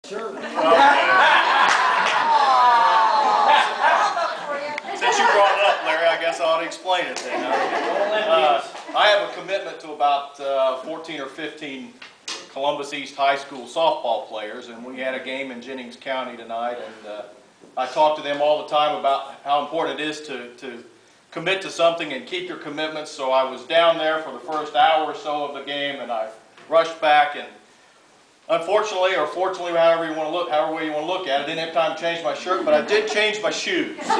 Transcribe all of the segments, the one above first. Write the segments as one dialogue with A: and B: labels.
A: Sure.
B: Since you brought it up, Larry, I guess I ought to explain it then. I have a commitment to about 14 or 15 Columbus East High School softball players, and we had a game in Jennings County tonight, and I talk to them all the time about how important it is to commit to something and keep your commitments. So I was down there for the first hour or so of the game, and I rushed back, and unfortunately, or fortunately, however way you want to look at it, I didn't have time to change my shirt, but I did change my shoes. So.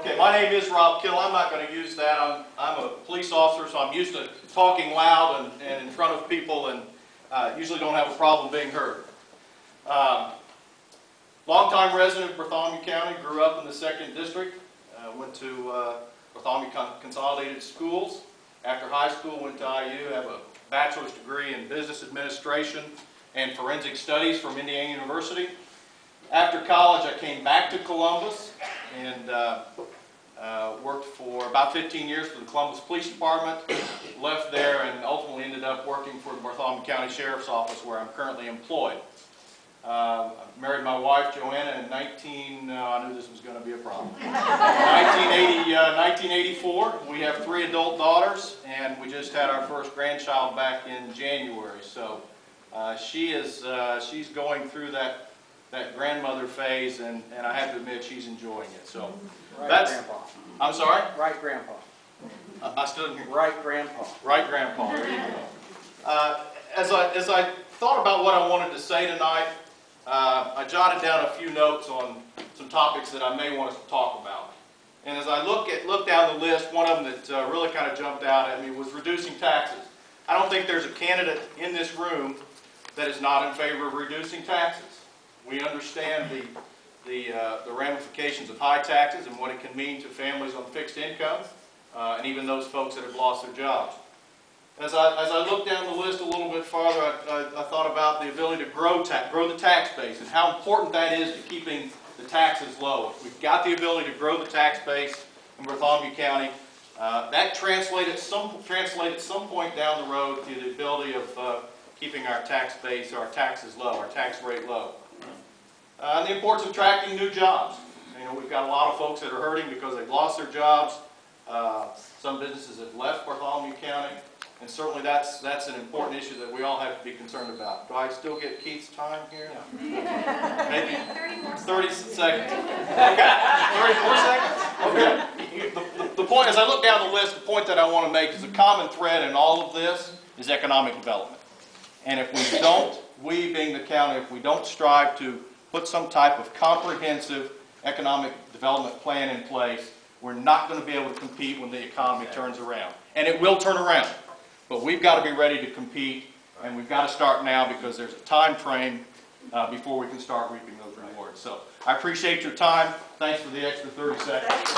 B: Okay, my name is Rob Kittle. I'm not going to use that. I'm a police officer, so I'm used to talking loud and in front of people, and usually don't have a problem being heard. Longtime resident of Bartholomew County, grew up in the 2nd District, went to Bartholomew Consolidated Schools. After high school, went to IU, have a bachelor's degree in business administration and forensic studies from Indiana University. After college, I came back to Columbus and worked for about 15 years for the Columbus Police Department, left there and ultimately ended up working for the Bartholomew County Sheriff's Office, where I'm currently employed. I married my wife, Joanna, in I knew this was going to be a problem, 1984. We have 3 adult daughters, and we just had our first grandchild back in January. So she's going through that grandmother phase, and I have to admit she's enjoying it. So
A: Right,
B: that's.
A: Grandpa.
B: I'm sorry?
A: Right, Grandpa.
B: I still didn't hear.
A: Right, Grandpa.
B: Right, Grandpa. There you go. As I thought about what I wanted to say tonight, I jotted down a few notes on some topics that I may want us to talk about. And as I look down the list, one of them that really kind of jumped out at me was reducing taxes. I don't think there's a candidate in this room that is not in favor of reducing taxes. We understand the ramifications of high taxes and what it can mean to families on fixed income, and even those folks that have lost their jobs. As I look down the list a little bit farther, I thought about the ability to grow the tax base and how important that is to keeping the taxes low. If we've got the ability to grow the tax base in Bartholomew County, that translates at some point down the road to the ability of keeping our tax base, our taxes low, our tax rate low. And the importance of attracting new jobs. You know, we've got a lot of folks that are hurting because they've lost their jobs. Some businesses have left Bartholomew County, and certainly that's an important issue that we all have to be concerned about. Do I still get Keith's time here? Yeah. Maybe 30 seconds. Okay, 34 seconds? Okay. The point, as I look down the list, the point that I want to make is a common thread in all of this is economic development. And if we don't, we being the county, if we don't strive to put some type of comprehensive economic development plan in place, we're not going to be able to compete when the economy turns around. And it will turn around. But we've got to be ready to compete, and we've got to start now because there's a time frame before we can start reaping those rewards. So I appreciate your time. Thanks for the extra 30 seconds.